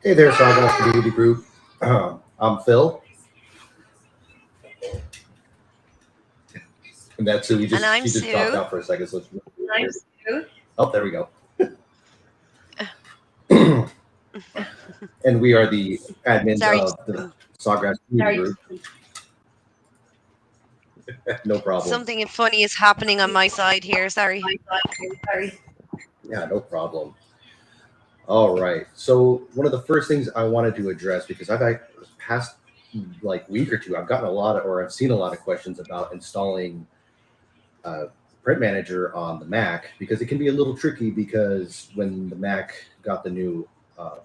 Hey there, Sawgrass Community Group. I'm Phil, and that's who we And just I'm she just dropped Sue. out for a second. So oh, there we go. And we are the admins Sorry, of the Sawgrass Community Group. No problem. something funny is happening on my side here. Sorry. Yeah, no problem. All right. So one of the first things I wanted to address, because I've had past like week or two, I've gotten a lot of, or I've seen a lot of questions about installing uh, Print Manager on the Mac, because it can be a little tricky, because when the Mac got the new uh,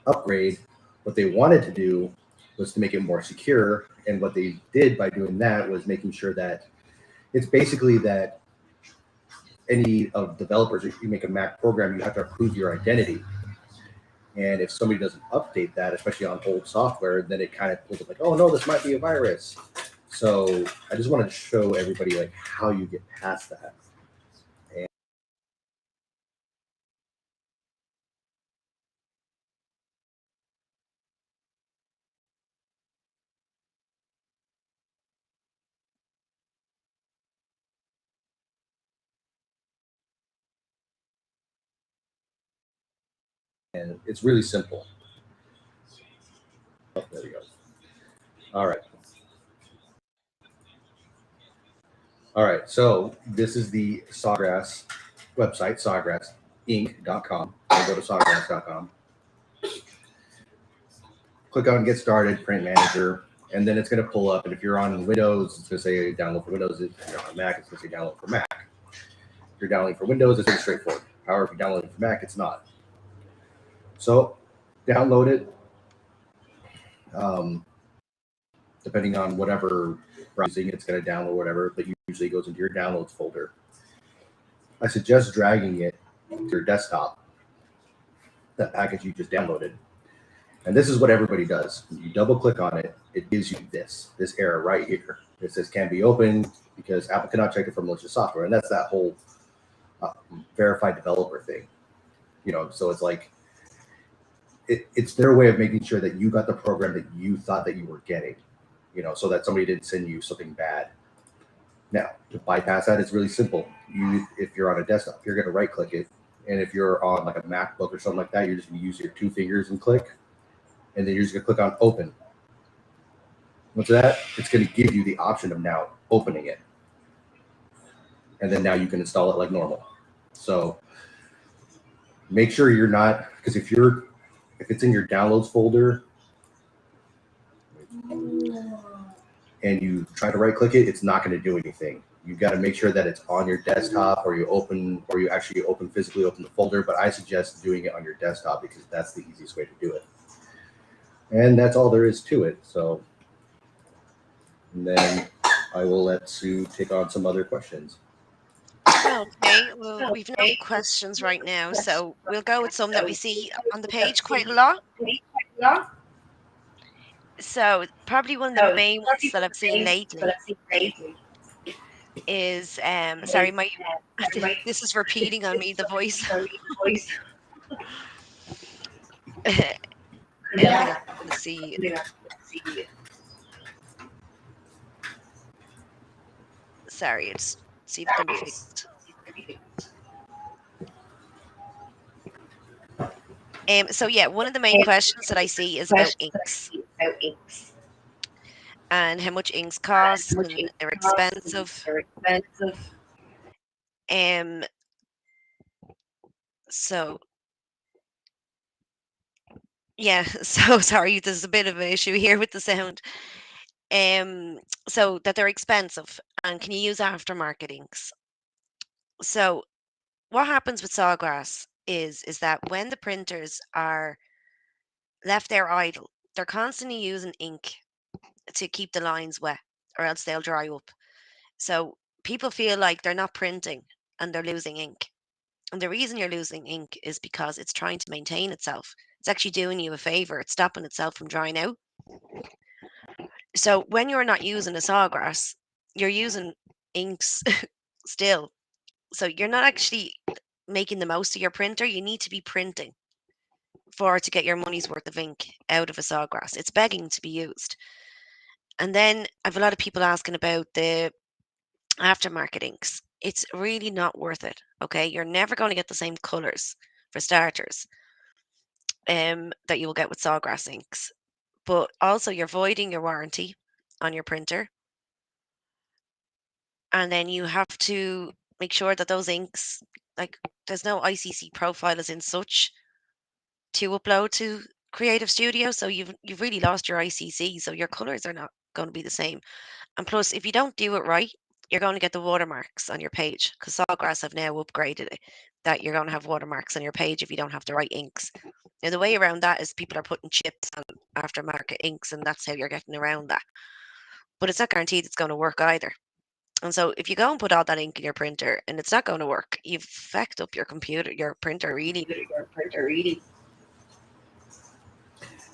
upgrade, what they wanted to do was to make it more secure. And what they did by doing that was making sure that it's basically that any of developers, if you make a Mac program, you have to prove your identity. And if somebody doesn't update that, especially on old software, then it kind of pulls up like, oh no, this might be a virus. So I just wanted to show everybody like how you get past that. And it's really simple. Oh, there we go. All right. All right. So this is the Sawgrass website, sawgrassinc.com. Go to sawgrass.com. Click on Get Started, Print Manager, and then it's going to pull up. And if you're on Windows, it's going to say download for Windows. If you're on Mac, it's going to say download for Mac. If you're downloading for Windows, it's pretty straightforward. However, if you're downloading for Mac, it's not. So download it. Um, Depending on whatever browsing, it's going to download whatever, but usually it goes into your downloads folder. I suggest dragging it to your desktop, that package you just downloaded. And this is what everybody does. When you double click on it, it gives you this error right here. It says can be opened because Apple cannot check it for malicious software. And that's that whole verified developer thing. So it's like, it's their way of making sure that you got the program that you thought that you were getting, so that somebody didn't send you something bad. Now, to bypass that, it's really simple. If you're on a desktop, you're going to right click it. And if you're on like a MacBook or something like that, you're just going to use your two fingers and click. And then you're just going to click on open. Once that, it's going to give you the option of now opening it. And then now you can install it like normal. So make sure you're not, because if it's in your downloads folder and you try to right click it, it's not going to do anything. You've got to make sure that it's on your desktop, or you actually physically open the folder. But I suggest doing it on your desktop because that's the easiest way to do it. And that's all there is to it. So, and then I will let Sue take on some other questions. Okay, well, we've no questions right now, so we'll go with some that we see on the page quite a lot. So, probably one of the main ones that I've seen lately is sorry, my this is repeating on me, the voice. Hang on, let's see. Sorry, it's see if it can be fixed. So yeah, one of the main questions that I see is about inks and how much inks cost and they're expensive. Um, so yeah, so sorry, there's a bit of an issue here with the sound. So that they're expensive and can you use aftermarket inks? So what happens with Sawgrass is that when the printers are left there idle, they're constantly using ink to keep the lines wet or else they'll dry up. So people feel like they're not printing and they're losing ink. And the reason you're losing ink is because it's trying to maintain itself. It's actually doing you a favor. It's stopping itself from drying out. So when you're not using a Sawgrass, you're using inks still. So you're not actually making the most of your printer. You need to be printing. to get your money's worth of ink out of a Sawgrass. It's begging to be used. And then I've a lot of people asking about the aftermarket inks. It's really not worth it. Okay, you're never going to get the same colors for starters that you will get with Sawgrass inks. But also, you're voiding your warranty on your printer, and then you have to make sure that those inks, like, there's no ICC profile as in such to upload to Creative Studio, so you've really lost your ICC, so your colors are not going to be the same. And plus, if you don't do it right, you're going to get the watermarks on your page, because Sawgrass have now upgraded it that you're going to have watermarks on your page if you don't have the right inks. Now, the way around that is people are putting chips on aftermarket inks, and that's how you're getting around that. But it's not guaranteed it's going to work either. And so, if you go and put all that ink in your printer and it's not going to work, you've fucked up your computer, your printer, really.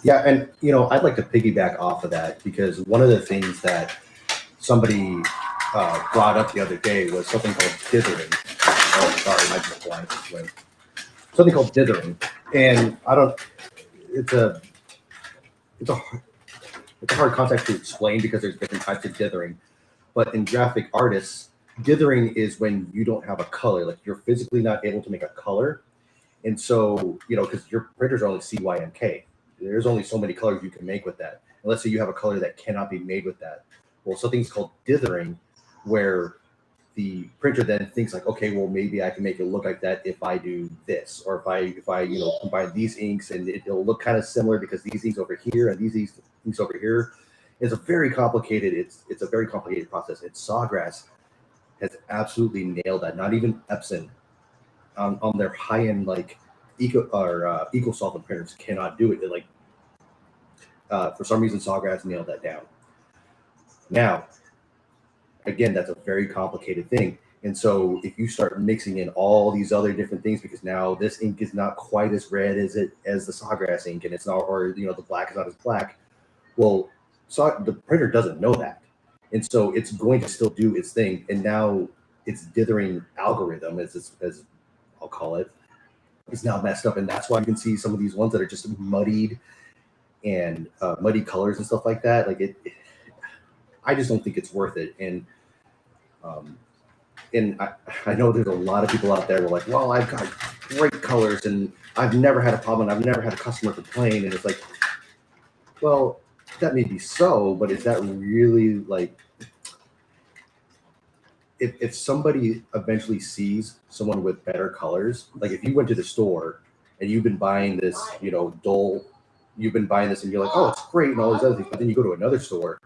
Yeah, and I'd like to piggyback off of that because one of the things that somebody brought up the other day was something called dithering. Oh, sorry, my just blind this way. Something called dithering, and I don't. It's a it's a it's a hard concept to explain because there's different types of dithering. But in graphic artists, dithering is when you don't have a color, like you're physically not able to make a color, and so because your printers are only CYMK, there's only so many colors you can make with that. And let's say you have a color that cannot be made with that. Well, something's called dithering, where the printer then thinks like, okay, well maybe I can make it look like that if I do this, or if I combine these inks and it'll look kind of similar because these inks over here and these inks over here. It's a very complicated. It's a very complicated process. And Sawgrass has absolutely nailed that. Not even Epson on their high end like eco solvent printers cannot do it. They're like for some reason Sawgrass nailed that down. Now, again, that's a very complicated thing. And so if you start mixing in all these other different things, because now this ink is not quite as red as the Sawgrass ink, and it's not, or the black is not as black. Well, the printer doesn't know that, and so it's going to still do its thing. And now its dithering algorithm, as I'll call it, is now messed up, and that's why you can see some of these ones that are just muddied and muddy colors and stuff like that. Like I just don't think it's worth it. And I know there's a lot of people out there who are like, well, I've got great colors and I've never had a problem. I've never had a customer complain. And it's like, well, that may be so, but is that really like, if somebody eventually sees someone with better colors, like if you went to the store and you've been buying this, dull, you've been buying this and you're like, oh, it's great and all these other things, but then you go to another store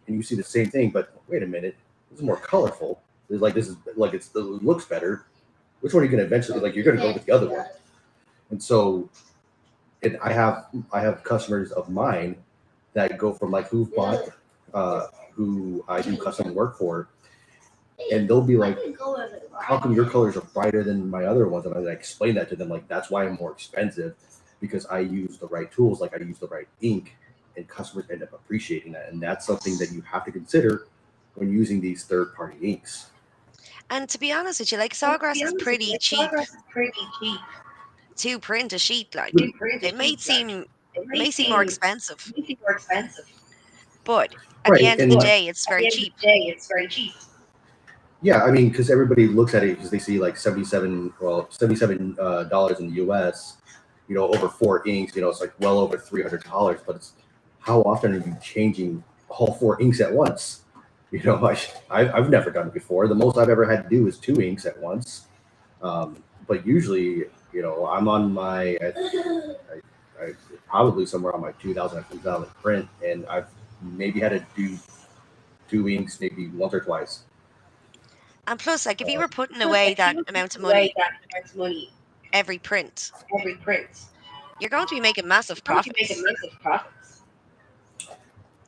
and you see the same thing, but wait a minute, this is more colorful. It looks better. Which one are you going to eventually like? You're going to go with the other one. And so, and I have customers of mine that go from like who I do custom work for, and they'll be like, how come your colors are brighter than my other ones? And I explain that to them, like that's why I'm more expensive, because I use the right tools, like I use the right ink, and customers end up appreciating that. And that's something that you have to consider when using these third-party inks. And to be honest with you, like Sawgrass is pretty cheap to print a sheet. Like it may seem more expensive, but at the Right. end of the day, it's very cheap. Yeah, I mean, because everybody looks at it because they see like $77 dollars in the U.S. Over four inks. It's like well over $300. But it's how often are you changing all four inks at once? I've never done it before. The most I've ever had to do is two inks at once. But usually, I'm on my I probably somewhere on my 2000 or 3000 print, and I've maybe had to do two inks maybe once or twice. And plus, like if you were putting away that amount of money every print, you're going to be making massive profits.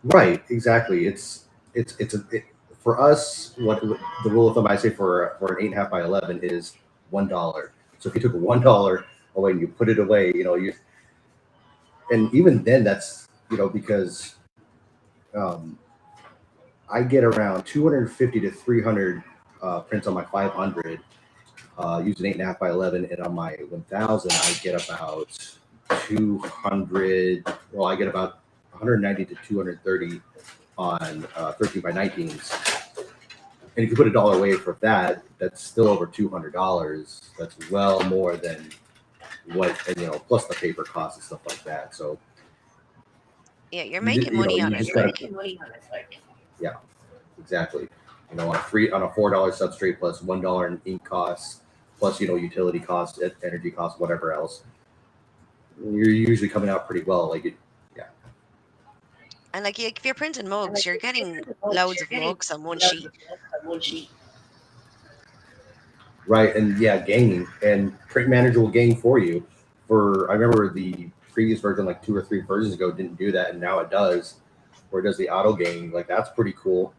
Right, exactly. For us. What the rule of thumb I say for an 8.5 by 11 is $1. So if you took $1 away and you put it away, and even then that's because I get around 250 to 300 prints on my 500 using 8.5 by 11, and on my 1000 I get about 200. Well, I get about 190 to 230 on 13 by 19s. And if you put $1 away for that, that's still over $200. That's well more than what, and plus the paper costs and stuff like that. So Yeah, you're making money you on it. just gotta, yeah, exactly. On a $4 substrate plus $1 in ink costs, plus utility costs, energy costs, whatever else, you're usually coming out pretty well. Yeah. And like if you're printing mugs, you're getting loads of mugs on one sheet. Right, and yeah, gaining and Print Manager will gain for you. I remember the previous version, like 2 or 3 versions ago, didn't do that, and now it does, where it does the auto gain. Like that's pretty cool.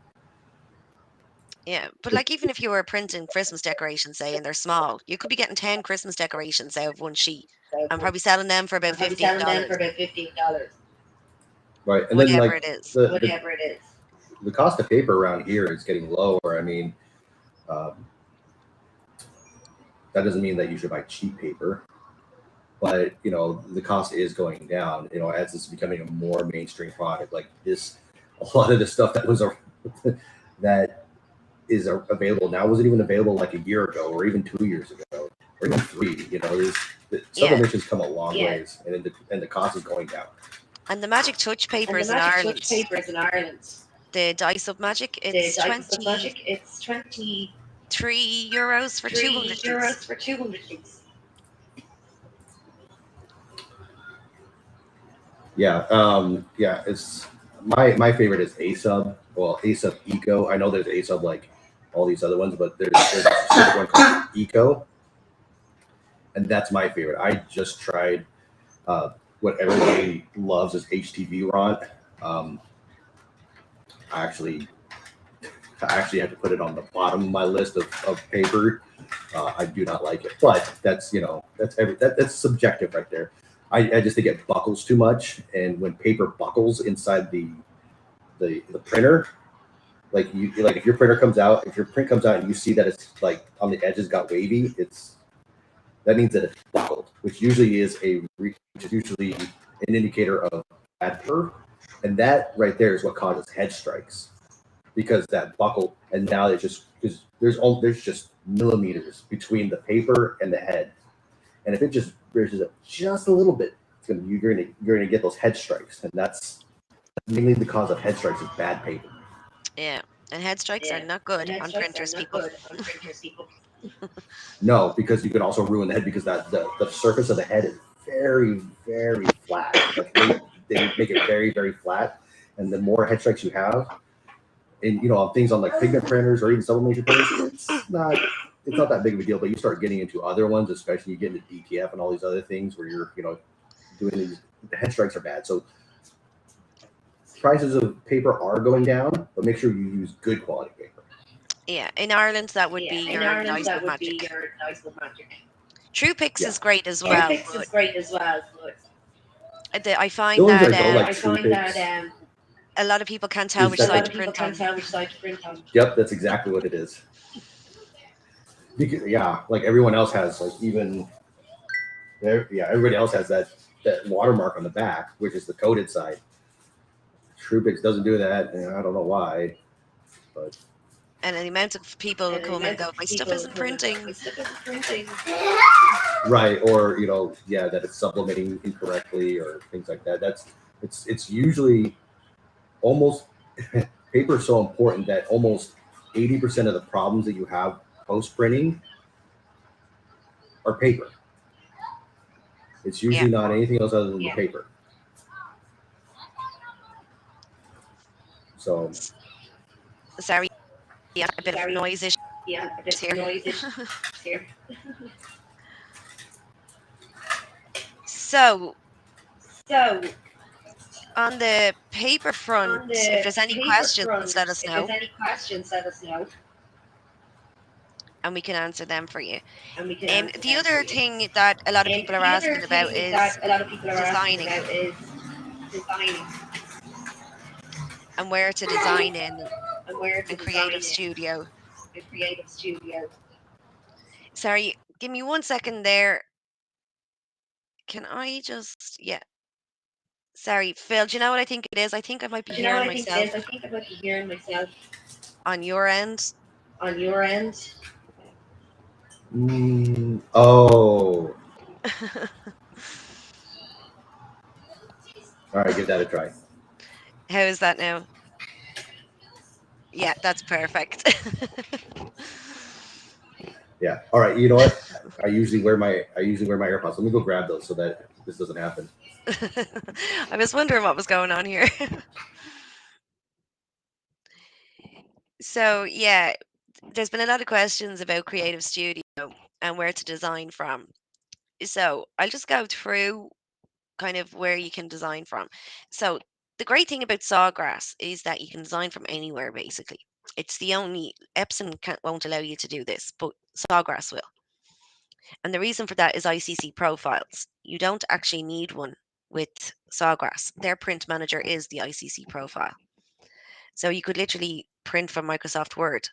Yeah, but like even if you were printing Christmas decorations, say, and they're small, you could be getting 10 Christmas decorations out of one sheet and probably selling them for about $15, Right, and then whatever like it is. the cost of paper around here is getting lower. I mean, um, that doesn't mean that you should buy cheap paper, but the cost is going down. As it's becoming a more mainstream product. Like this, a lot of the stuff that is available now wasn't even available like a year ago, or even 2 years ago, or even 3. The sublimation's come a long ways, and the cost is going down. And the Magic Touch papers in Ireland, the Dice Up Magic, it's 23 euros for 200 sheets. Yeah. It's my favorite is ASUB. Well, ASUB Eco. I know there's ASUB like all these other ones, but there's a specific one called Eco, and that's my favorite. I just tried what everybody loves is HTV Ron. Um, I actually had to put it on the bottom of my list of paper. I do not like it, but that's subjective right there. I just think it buckles too much, and when paper buckles inside the printer, like if your print comes out and you see that it's like on the edges got wavy, that means that it's buckled, which usually is usually an indicator of bad paper, and that right there is what causes head strikes, because that buckle, and now it's just because there's just millimeters between the paper and the head, and if it just bridges up just a little bit, you're gonna get those head strikes, and that's mainly the cause of head strikes is bad paper. Yeah, and head strikes are not good on printers, people. No, because you could also ruin the head, because the surface of the head is very, very flat. Like they make it very, very flat, and the more head strikes you have, and on things on like pigment printers or even sublimation printers, it's not that big of a deal. But you start getting into other ones, especially you get into DTF and all these other things where you're doing these, the head strikes are bad. So prices of paper are going down, but make sure you use good quality paper. Yeah, in Ireland that would be your Nice with Magic. True Pix is great as well, but I find that a lot of people can't tell which side to print on. Yep, that's exactly what it is. Yeah, like everyone else has, like everybody else has that watermark on the back, which is the coated side. TruePix doesn't do that, and I don't know why, but. And the amount of people who come and go, my stuff isn't printing. Right, or that it's sublimating incorrectly or things like that. It's usually almost paper is so important that almost 80% of the problems that you have post printing are paper. It's usually not anything else other than the paper. So sorry, a bit of noise here. So on the paper front, if there's any questions, let us know. And we can answer them for you. The other thing that a lot of people are asking about is designing. And where to design in and creative studio. Sorry, give me 1 second there. Can I just, yeah. Sorry, Phil. Do you know what I think it is? I think I might be hearing myself on your end. Oh, all right, give that a try. How is that now? Yeah, that's perfect. Yeah. All right. You know what? I usually wear my AirPods. Let me go grab those so that this doesn't happen. I was wondering what was going on here. So, yeah, there's been a lot of questions about Creative Studio and where to design from. So, I'll just go through kind of where you can design from. So, the great thing about Sawgrass is that you can design from anywhere basically. It's the only Epson won't allow you to do this, but Sawgrass will. And the reason for that is ICC profiles. You don't actually need one with Sawgrass. Their print manager is the ICC profile. So you could literally print from Microsoft Word.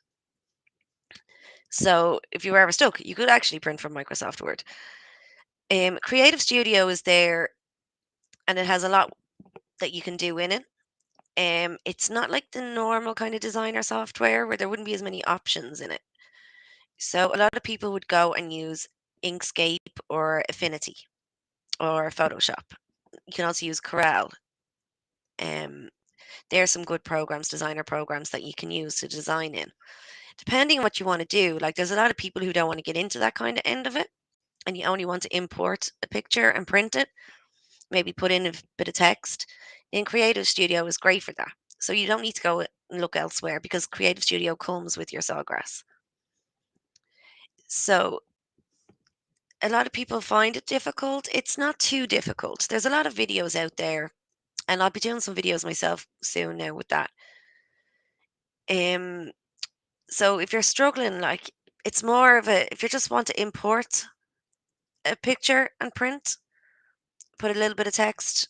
So if you were ever stuck, you could actually print from Microsoft Word. Creative Studio is there and it has a lot that you can do in it. It's not like the normal kind of designer software where there wouldn't be as many options in it. So a lot of people would go and use Inkscape or Affinity or Photoshop. You can also use Corel. Um, there are some good programs, designer programs that you can use to design in. Depending on what you want to do, like there's a lot of people who don't want to get into that kind of end of it, and you only want to import a picture and print it, maybe put in a bit of text. In Creative Studio is great for that. So you don't need to go and look elsewhere because Creative Studio comes with your Sawgrass. So a lot of people find it difficult. It's not too difficult. There's a lot of videos out there, and I'll be doing some videos myself soon now with that. Um, so if you're struggling, like it's more of a if you just want to import a picture and print, put a little bit of text,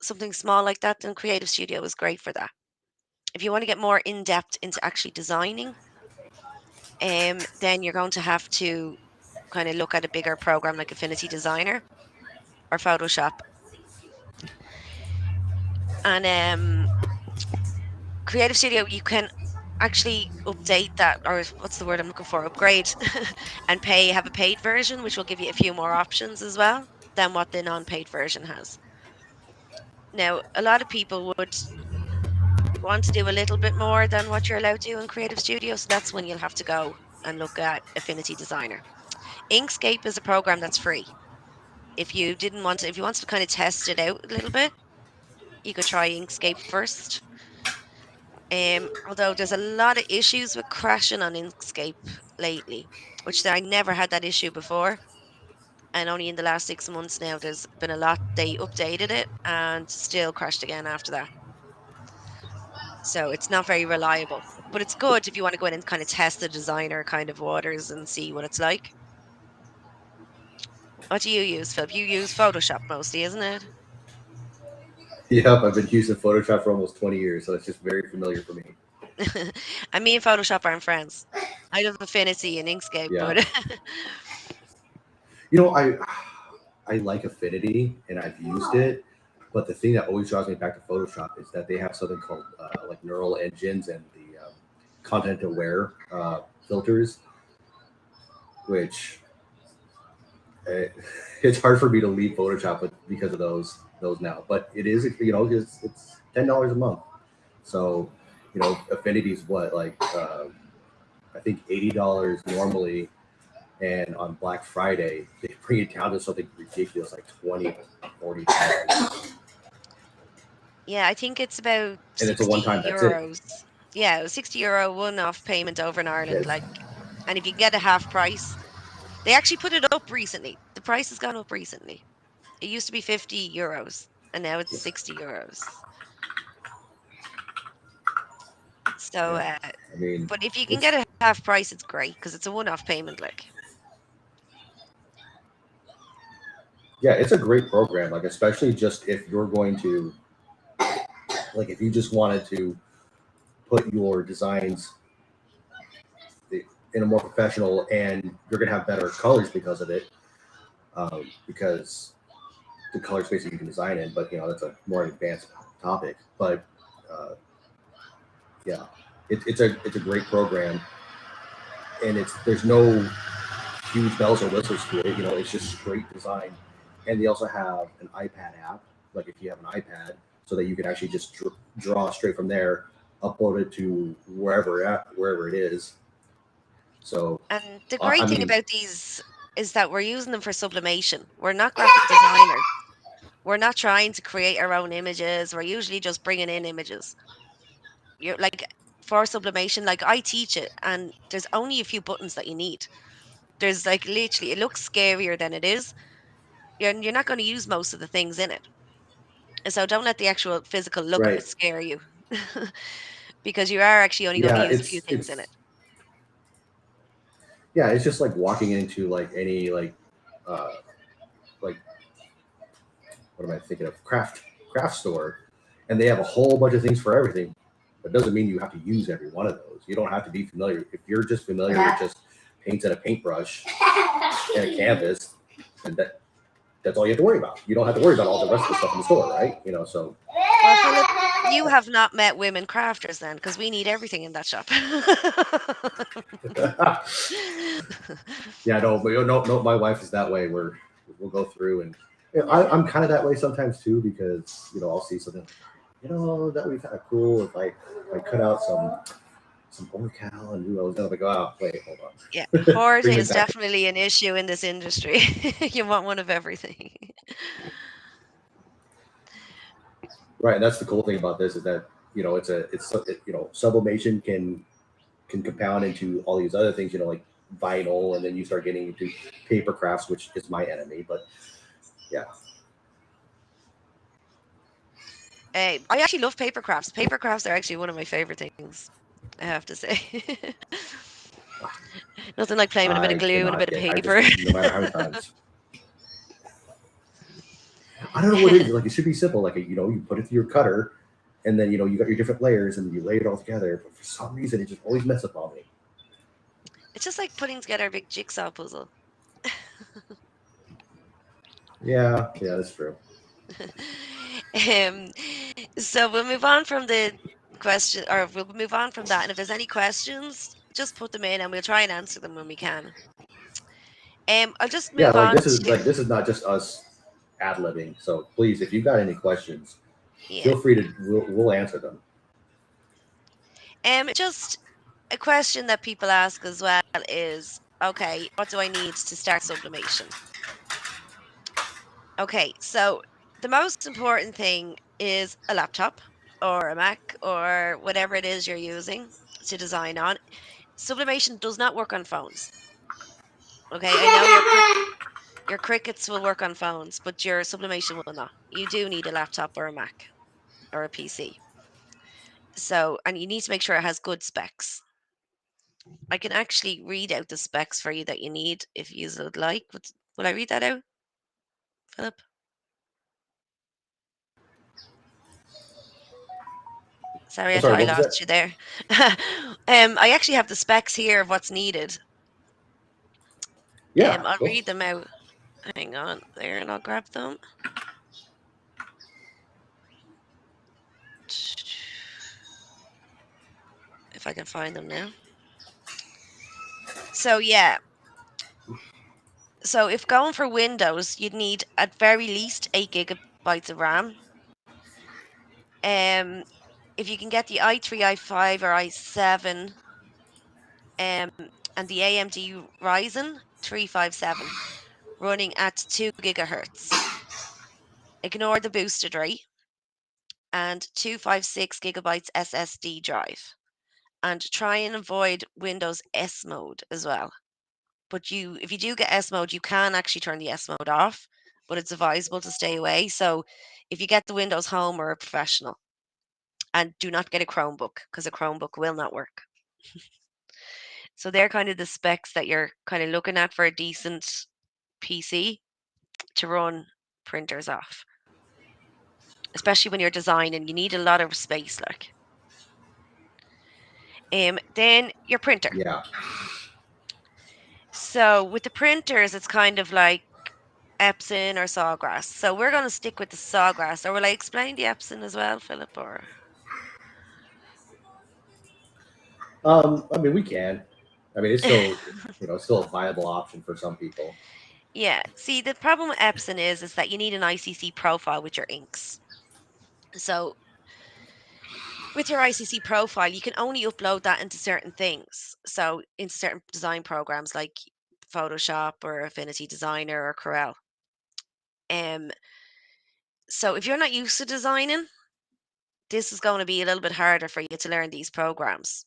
something small like that, then Creative Studio is great for that. If you want to get more in depth into actually designing, then you're going to have to kind of look at a bigger program like Affinity Designer or Photoshop. And Creative Studio, you can actually update that, or what's the word I'm looking for? Upgrade and have a paid version, which will give you a few more options as well than what the non-paid version has. Now, a lot of people would want to do a little bit more than what you're allowed to do in Creative Studio, so that's when you'll have to go and look at Affinity Designer. Inkscape is a program that's free. If you wanted to kind of test it out a little bit, you could try Inkscape first. Although there's a lot of issues with crashing on Inkscape lately, which I never had that issue before. And only in the last 6 months now, there's been a lot. They updated it and still crashed again after that. So it's not very reliable, but it's good if you want to go in and kind of test the designer kind of waters and see what it's like. What do you use, Philip? You use Photoshop mostly, isn't it? Yep, I've been using Photoshop for almost 20 years, so it's just very familiar for me. And me and Photoshop aren't friends. I have Affinity and Inkscape, Yeah. but You know, I like Affinity and I've used it, but the thing that always draws me back to Photoshop is that they have something called like neural engines and the content aware filters, which uh, it's hard for me to leave Photoshop because of those now. But it is, it's $10 a month. So, Affinity is what, like I think $80 normally, and on Black Friday they bring it down to something ridiculous like 20, $40. yeah, I think it's about And it's a one 60 time. That's it. euros. Yeah, it was €60 one-off payment over in Ireland. Yes. Like, and if you get a half price, they actually put it up recently. The price has gone up recently. It used to be €50, and now it's €60. So, Yeah. I mean, but if you can it's get a half price, it's great because it's a one-off payment. Like, yeah, it's a great program. Like especially just if you're going to like if you just wanted to put your designs in a more professional and you're gonna have better colors because of it. Because the color space that you can design in. But that's a more advanced topic. But uh, yeah, it's a great program, and there's no huge bells or whistles to it. It's just straight design. And they also have an iPad app, like if you have an iPad, so that you can actually just draw straight from there, upload it to wherever it is. So, And the I great thing mean, about these is that we're using them for sublimation. We're not graphic designers. We're not trying to create our own images. We're usually just bringing in images. You're like for sublimation, like I teach it, and there's only a few buttons that you need. There's like literally, it looks scarier than it is. You're not going to use most of the things in it. So don't let the actual physical look of right? it scare you, because you are actually only going to Yeah, use a few things in it. it's just like walking into like any uh, like what am I thinking of, craft store, and they have a whole bunch of things for everything. But doesn't mean you have to use every one of those. You don't have to be familiar. If you're just familiar with just paints and a paintbrush and a canvas, and that's all you have to worry about. You don't have to worry about all the rest of the stuff in the store, right? So Well, Philip, you have not met women crafters then, because we need everything in that shop. yeah, no, but no, my wife is that way. Where we'll go through, and I'm kind of that way sometimes too, because I'll see something like, that would be kind of cool if I cut out some orcal and do those. And I'm like, oh wait, hold Yeah, on, bring hoarding it is back. definitely an issue in this industry. You want one of everything. Right, and that's the cool thing about this is that sublimation can compound into all these other things, like vinyl, and then you start getting into paper crafts, which is my enemy. But yeah, I actually love paper crafts. Paper crafts are actually one of my favorite things, I have to say. Nothing like playing with a bit of I glue and a bit cannot of get. I paper. just no matter how many times. I don't know what it is. Like it should be simple. Like you put it through your cutter, and then you got your different layers, and you lay it all together. But for some reason, it just always messes up on me. It's just like putting together a big jigsaw puzzle. Yeah, that's true. um, so we'll move on from the question, or we'll move on from that. And if there's any questions, just put them in, and we'll try and answer them when we can. I'll just Yeah, move on to this is not just us ad libbing. So please, if you've got any questions, yeah. feel free to we'll answer them. Just a question that people ask as well is, okay, what do I need to start sublimation? Okay, so the most important thing is a laptop or a Mac or whatever it is you're using to design on. Sublimation does not work on phones. Okay, I know your crickets will work on phones, but your sublimation will not. You do need a laptop or a Mac or a PC. So, and you need to make sure it has good specs. I can actually read out the specs for you that you need if you would like. Will I read that out, Philip? Sorry, I'm I sorry, thought I what was that? lost you there. I actually have the specs here of what's needed. Yeah, I'll cool. read them out. Hang on there, and I'll grab them. If I can find them now. So yeah, so if going for Windows, you'd need at very least 8 GB of RAM. Um, if you can get the i3, i5, or i7, um, and the AMD Ryzen 357 running at 2 GHz. Ignore the boosted rate and 256 GB SSD drive. And try and avoid Windows S mode as well. But if you do get S mode, you can actually turn the S mode off, but it's advisable to stay away. So if you get the Windows Home or a professional, and do not get a Chromebook because a Chromebook will not work. So they're kind of the specs that you're kind of looking at for a decent PC to run printers off, especially when you're designing. You need a lot of space, like. Then your printer. Yeah, So with the printers, it's kind of like Epson or Sawgrass. So we're going to stick with the Sawgrass. Or will I explain the Epson as well, Philip? Or I mean, we can. I mean, it's still, it's still a viable option for some people. yeah. See, the problem with Epson is that you need an ICC profile with your inks. So with your ICC profile, you can only upload that into certain things. So into certain design programs like Photoshop or Affinity Designer or Corel. Um, so if you're not used to designing, this is going to be a little bit harder for you to learn these programs.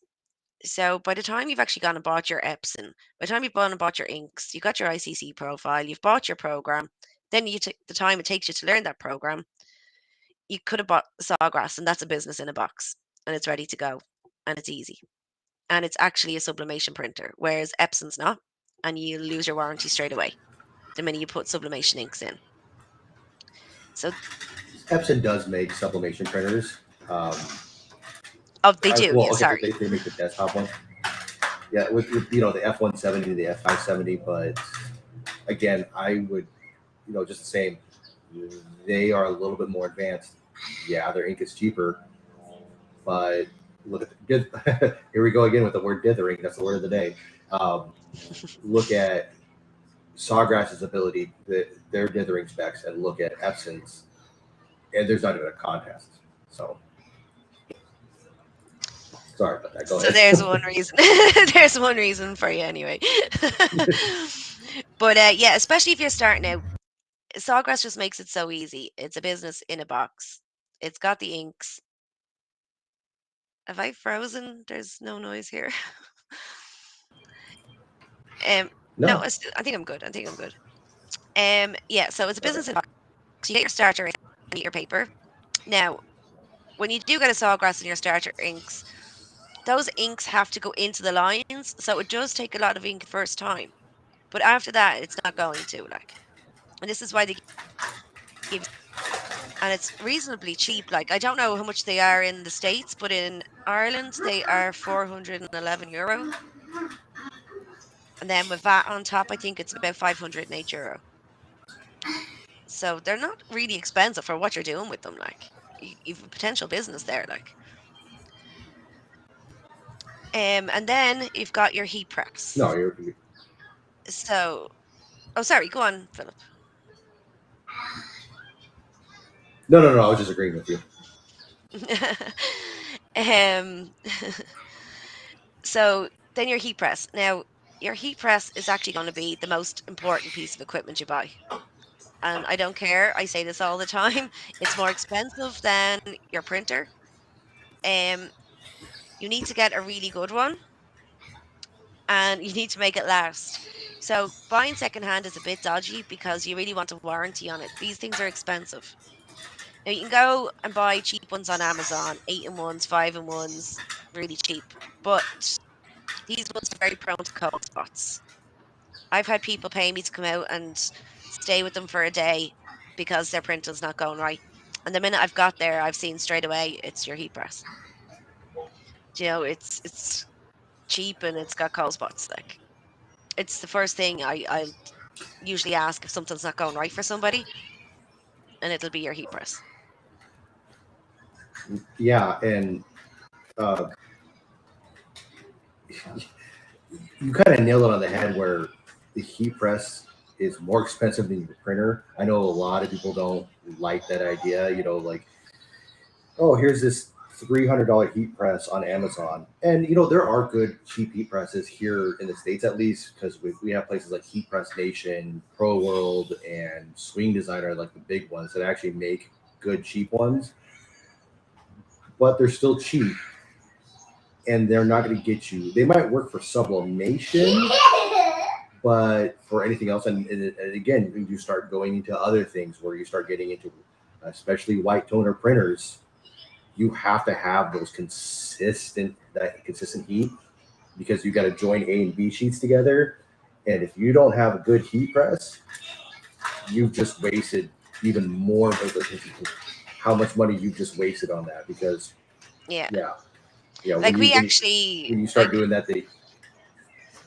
So by the time you've actually gone and bought your Epson, by the time you've gone and bought your inks, you got your ICC profile, you've bought your program, then you take the time it takes you to learn that program, you could have bought Sawgrass, and that's a business in a box, and it's ready to go, and it's easy, and it's actually a sublimation printer, whereas Epson's not, and you lose your warranty straight away the minute you put sublimation inks in. So, Epson does make sublimation printers. Um, oh, they do, well, yeah, okay, sorry. they make the desktop one. Yeah, with the F-170, the F-570, but again, I would just the same. They are a little bit more advanced. Yeah, their ink is cheaper, but look at here we go again with the word dithering. That's the word of the day. Um, Look at Sawgrass's ability, their dithering specs, and look at Epson's, and there's not even a contest. So sorry about that. Go So ahead. there's one reason. There's one reason for you anyway. But yeah, especially if you're starting out, Sawgrass just makes it so easy. It's a business in a box. It's got the inks. Have I frozen? There's no noise here. No, No. I think I'm good. I think I'm good. Yeah. So it's a Okay. business in a box. You get your starter ink and your paper. Now, when you do get a Sawgrass in your starter inks, those inks have to go into the lines, so it does take a lot of ink first time. But after that, it's not going to like. And this is why they give, and it's reasonably cheap. Like I don't know how much they are in the States, but in Ireland they are €411. And then with VAT on top, I think it's about €508. So they're not really expensive for what you're doing with them. Like you've a potential business there. Like, and then you've got your heat press. No, you're So, oh, sorry, go on, Philip. no. I was just agreeing with you. um, so then your heat press. Now, your heat press is actually going to be the most important piece of equipment you buy. And I don't care. I say this all the time. It's more expensive than your printer. Um, you need to get a really good one, and you need to make it last. So buying secondhand is a bit dodgy because you really want a warranty on it. These things are expensive. Now you can go and buy cheap ones on Amazon, 8-in-1s, 5-in-1s, really cheap. But these ones are very prone to cold spots. I've had people pay me to come out and stay with them for a day because their printer's not going right. And the minute I've got there, I've seen straight away it's your heat press. It's cheap and it's got cold spots. Like it's the first thing I usually ask if something's not going right for somebody, and it'll be your heat press. Yeah, and uh, you kind of nailed it on the head where the heat press is more expensive than your printer. I know a lot of people don't like that idea. Like, oh, here's this $300 heat press on Amazon, and there are good cheap heat presses here in the states, at least, because we have places like Heat Press Nation, Pro World, and Swing Designer, like the big ones that actually make good cheap ones, but they're still cheap and they're not going to get you. They might work for sublimation, but for anything else, and again, you start going into other things where you start getting into, especially white toner printers. You have to have that consistent heat because you got to join A and B sheets together, and if you don't have a good heat press, you've just wasted even more of how much money you've just wasted on that because Yeah. yeah. Yeah, Like we when actually you start like doing that,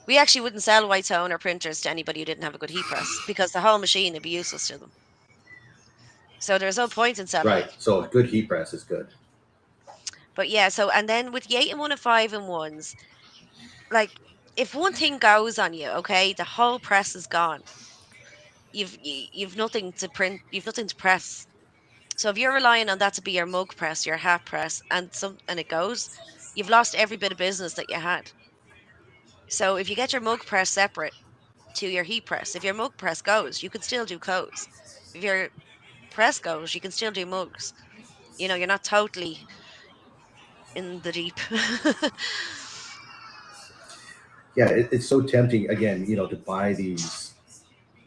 We actually wouldn't sell white toner printers to anybody who didn't have a good heat press because the whole machine would be useless to them. So there's no point in selling Right. it. So a good heat press is good. But yeah, so and then with the 8-in-1 and 5-in-1s, like if one thing goes on you, okay, the whole press is gone. You've nothing to print, you've nothing to press. So if you're relying on that to be your mug press, your hat press, and it goes, you've lost every bit of business that you had. So if you get your mug press separate to your heat press, if your mug press goes, you can still do coats. If your press goes, you can still do mugs. You're not totally in the deep. Yeah, it's so tempting again, to buy these.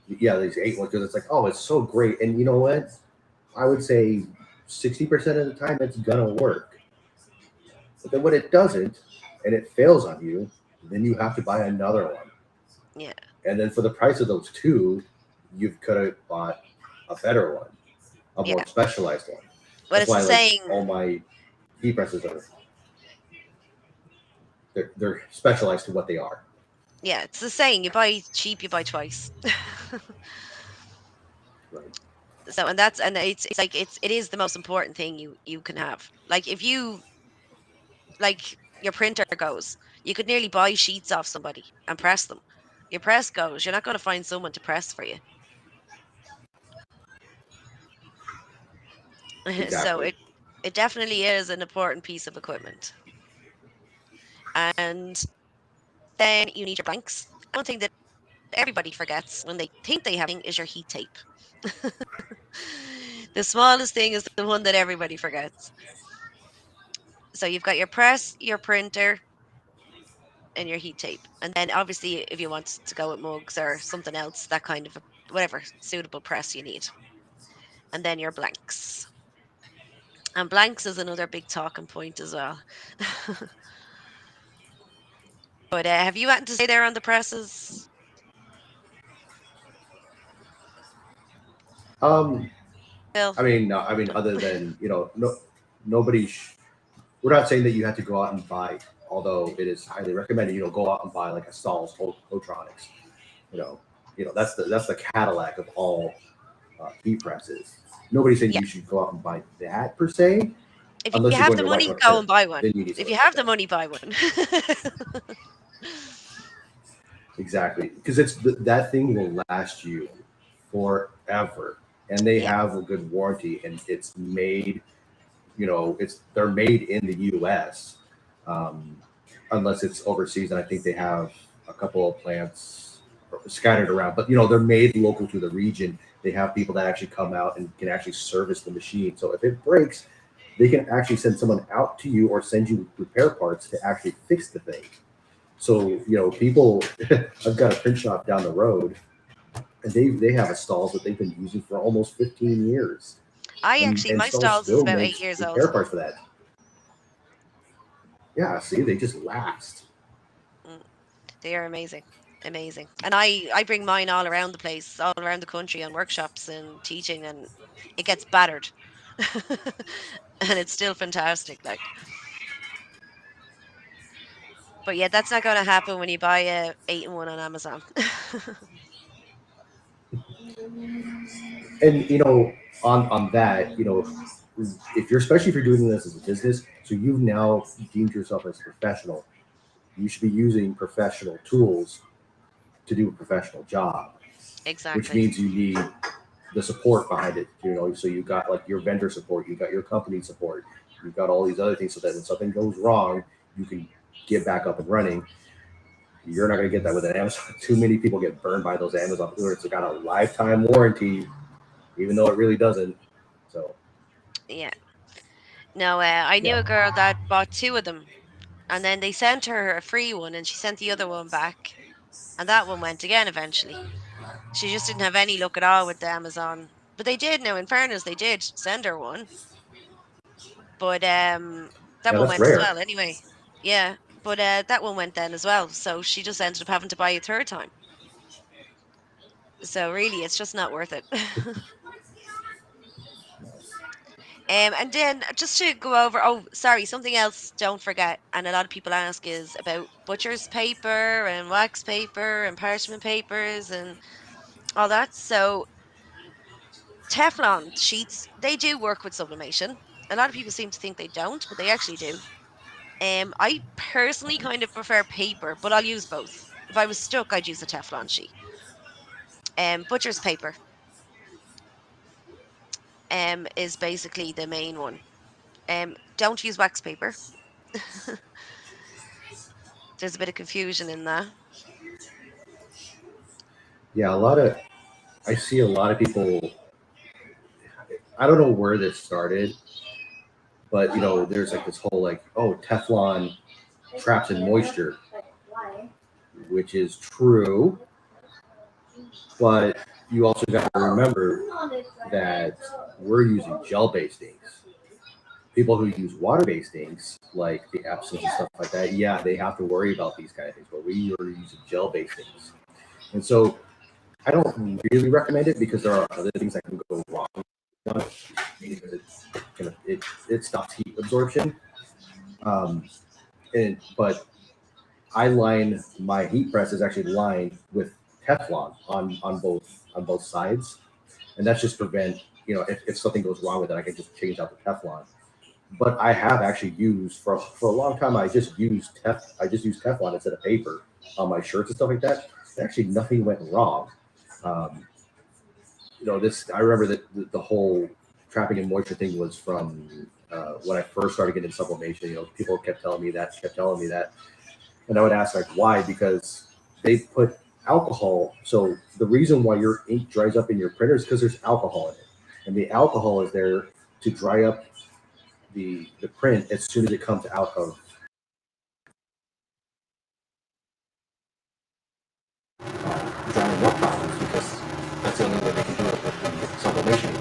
Yeah, these 8 ones because it's like, oh, it's so great, and you know what? I would say 60% of the time it's gonna work. But then when it doesn't, and it fails on you, then you have to buy another one. Yeah, And then for the price of those two, you could have bought a better one, a more yeah. specialized one. But That's it's the why like saying. all my heat presses are they're specialized to what they are. Yeah, it's the saying. You buy cheap, you buy twice. Right. So, and it's like it is the most important thing you can have. Like if you like your printer goes, you could nearly buy sheets off somebody and press them. Your press goes, you're not going to find someone to press for you. So Exactly. it definitely is an important piece of equipment. And then you need your blanks. One thing that everybody forgets when they think they have is your heat tape. The smallest thing is the one that everybody forgets. So you've got your press, your printer, and your heat tape. And then obviously if you want to go with mugs or something else, that kind of whatever suitable press you need. And then your blanks. And blanks is another big talking point as well. But have you had to stay there on the presses, Um, Phil? I mean, no, I mean, other than no, nobody. We're not saying that you have to go out and buy, although it is highly recommended. Go out and buy like a Stall's Hotronics. You know, that's the Cadillac of all heat presses. Nobody's saying Yeah. you should go out and buy that per se, If you unless you're have going the to like money, a go trip. and buy one. Then you need If something you like have the that. money, buy one. Exactly, because that thing will last you forever, and they Yeah, have a good warranty, and it's made. They're made in the U.S. Um, unless it's overseas, and I think they have a couple of plants scattered around. But they're made local to the region. They have people that actually come out and can actually service the machine. So if it breaks, they can actually send someone out to you or send you repair parts to actually fix the thing. So people, I've got a print shop down the road, and they have a stalls that they've been using for almost 15 years, I and actually and my Stahl stalls is still about eight makes years old. repair parts for that. Yeah, see, they just last. Mm, they are amazing, amazing. And I bring mine all around the place, all around the country, on workshops and teaching, and it gets battered, and it's still fantastic. Like, but yeah, that's not going to happen when you buy a 8-in-1 on Amazon. And on that, if you're especially if you're doing this as a business, so you've now deemed yourself as a professional, you should be using professional tools to do a professional job, which Exactly. means you need the support behind it. So you got like your vendor support, you got your company support, you've got all these other things, so that when something goes wrong, you can get back up and running. You're not going to get that with an Amazon. Too many people get burned by those Amazon orders. It's got a lifetime warranty, even though it really doesn't. So Yeah. No, I knew yeah, a girl that bought two of them, and then they sent her a free one, and she sent the other one back, and that one went again eventually. She just didn't have any luck at all with the Amazon. But they did. Now, in fairness, they did send her one, but that yeah, one that's went as rare. well anyway. Yeah, but that one went then as well. So she just ended up having to buy a third time. So really, it's just not worth it. And then just to go over, oh, sorry, something else. Don't forget, and a lot of people ask is about butcher's paper and wax paper and parchment papers and all that. So Teflon sheets, they do work with sublimation. A lot of people seem to think they don't, but they actually do. I personally kind of prefer paper, but I'll use both. If I was stuck, I'd use a Teflon sheet. Butcher's paper is basically the main one. Don't use wax paper. There's a bit of confusion in that. Yeah, I see a lot of people. I don't know where this started, but there's like this whole like, oh, Teflon traps in moisture, which is true, but you also got to remember that we're using gel-based inks. People who use water-based inks, like the Epsons and stuff like that, yeah, they have to worry about these kind of things. But we are using gel-based inks, and so I don't really recommend it because there are other things that can go wrong on it because it stops heat absorption. Um, but I line my heat press is actually lined with Teflon on both sides, and that's just prevent if something goes wrong with it, I can just change out the Teflon. But I have actually used for a long time. I just used Teflon instead of paper on my shirts and stuff like that. And actually, nothing went wrong. Um, this I remember that the whole trapping in moisture thing was from when I first started getting sublimation. People kept telling me that, and I would ask like why, because they put alcohol. So the reason why your ink dries up in your printer is because there's alcohol in it, and the alcohol is there to dry up the print as soon as it comes out of drying up problems, because that's the only way they can do it with the sublimation.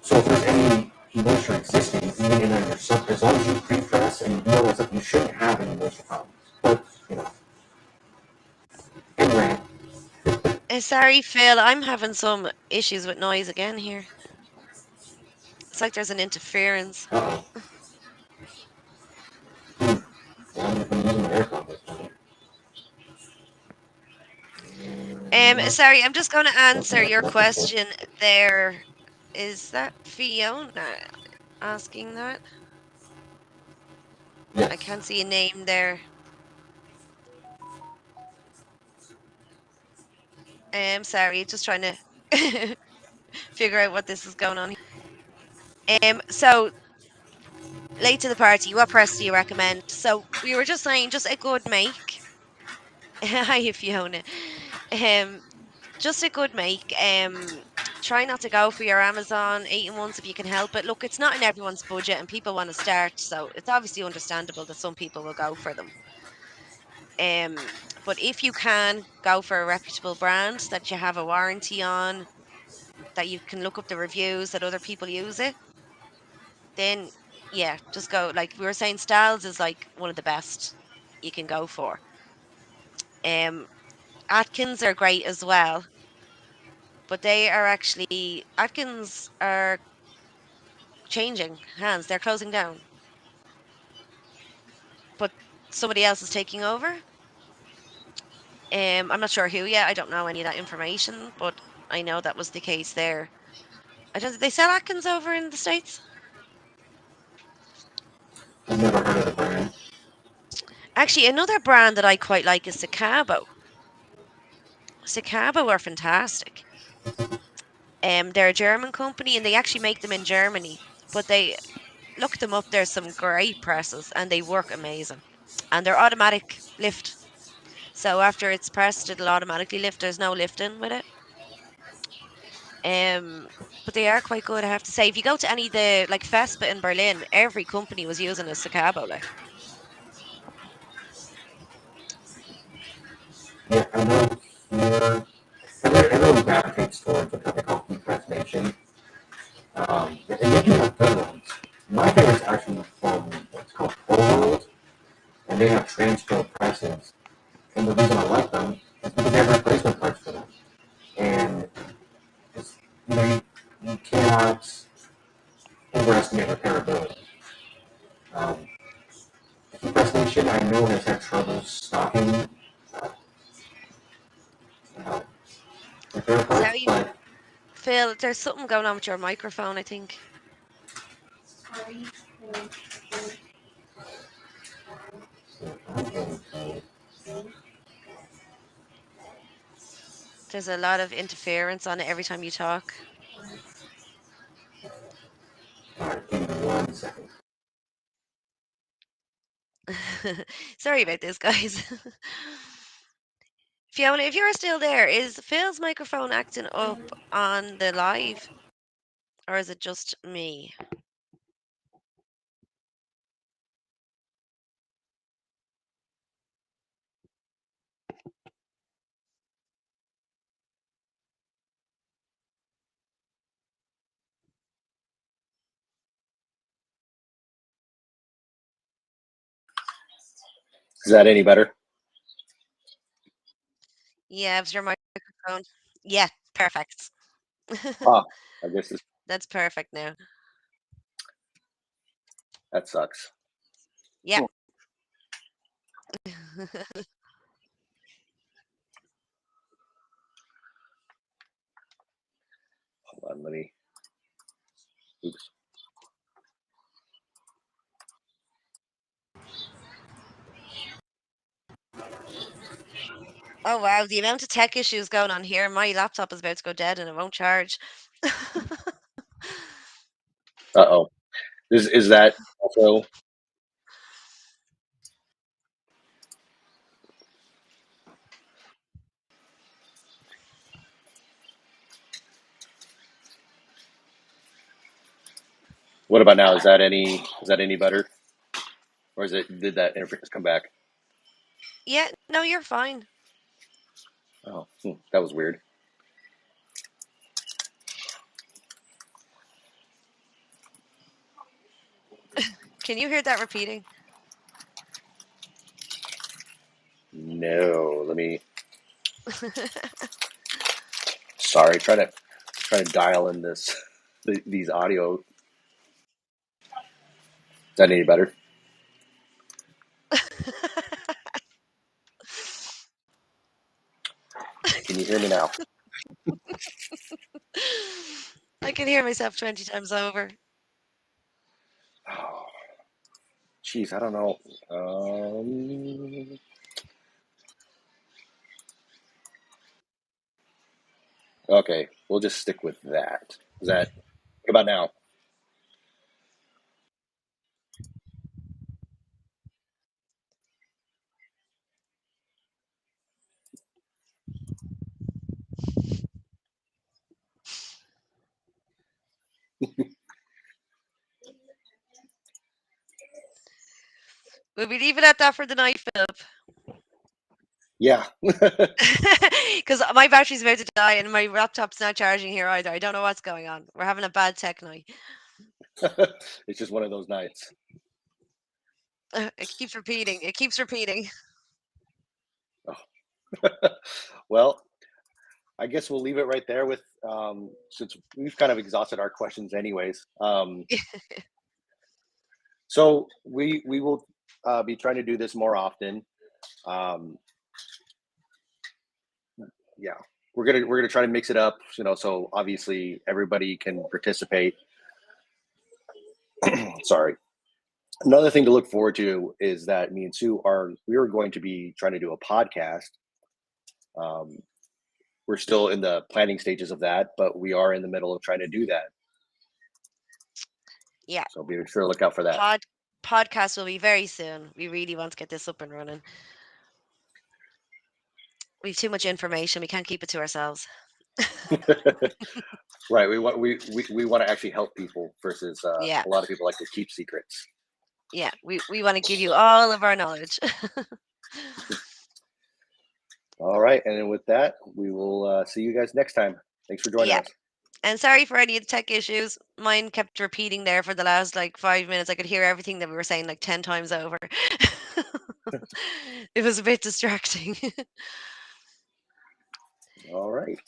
So if there's any moisture existing, even in your sub, as long as you pre-press and you realize that you shouldn't have any moisture problems. But anyway. Sorry, Phil, I'm having some issues with noise again here. It's like there's an interference. Uh-oh. Well, I'm using my AirPod this time. Sorry, I'm just going to answer your question there. Is that Fiona asking that? I Yes. can't see a name there. Sorry, just trying to figure out what this is going on. So late to the party, what press do you recommend? So we were just saying, just a good make. Hi, Fiona. Um, just a good make. Try not to go for your Amazon 8-in-1s if you can help it. Look, it's not in everyone's budget, and people want to start, so it's obviously understandable that some people will go for them. Um, but if you can go for a reputable brand that you have a warranty on, that you can look up the reviews that other people use it, then yeah, just go. Like we were saying, Styles is like one of the best you can go for. Um, Atkins are great as well, but they are actually Atkins are changing hands. They're closing down, but somebody else is taking over. I'm not sure who yet. I don't know any of that information, but I know that was the case there. I don't. They sell Atkins over in the States. I've never heard of the brand. Actually, another brand that I quite like is Sacabo. Sacabo are fantastic. They're a German company and they actually make them in Germany. But they look them up. There's some great presses and they work amazing. And they're automatic lift. So after it's pressed, it'll automatically lift. There's no lifting with it. Um, but they are quite good, I have to say. If you go to any of the like Vespa in Berlin, every company was using a Sacabo. Like, Yeah, I know here. Everyone gravitates towards what they call heat press nation. And they do have good ones. My favorite's actually from what's called Pro World, and they have transport presses. And the reason I like them is because they have replacement parts for them. And it's, you cannot overestimate repairability. Um, the press station I know has had trouble stocking uh, repair parts, Sorry, but Phil, there's something going on with your microphone, I think. There's a lot of interference on it every time you talk. alright, give me 1 second. Sorry about this, guys. Fiona, if you're still there, is Phil's microphone acting up on the live, or is it just me? Is that any better? Yeah, it's your microphone. Yeah, perfect. Ah, I guess That's perfect now. that sucks. Yeah. Hold on, let me. Oops. Oh wow, the amount of tech issues going on here. My laptop is about to go dead and it won't charge. Uh-oh. Is that also what about now? Is that any better? Or did that interference come back? Yeah, no, you're fine. Oh, that was weird. Can you hear that repeating? No, let me. Sorry, try to dial in these audio. Is that any better? Can you hear me now? I can hear myself 20 times over. Oh, jeez, I don't know. Okay, we'll just stick with that. Is that what about now? We'll be leaving at that for the night, Philip. Yeah. Because my battery's about to die and my laptop's not charging here either. I don't know what's going on. We're having a bad tech night. It's just one of those nights. It keeps repeating. It keeps repeating. Oh. Well, I guess we'll leave it right there with since we've kind of exhausted our questions anyways. So we will be trying to do this more often. Um, yeah, we're gonna try to mix it up, so obviously everybody can participate. Sorry. Another thing to look forward to is that me and Sue we are going to be trying to do a podcast. Um, we're still in the planning stages of that, but we are in the middle of trying to do that. Yeah. So be sure to look out for that. Podcast will be very soon. We really want to get this up and running. We have too much information. We can't keep it to ourselves. Right. We want to actually help people versus Yeah. a lot of people like to keep secrets. Yeah. We want to give you all of our knowledge. All right. And then with that, we will see you guys next time. Thanks for joining Yeah. us. And sorry for any of the tech issues. Mine kept repeating there for the last like 5 minutes. I could hear everything that we were saying like 10 times over. It was a bit distracting. All right.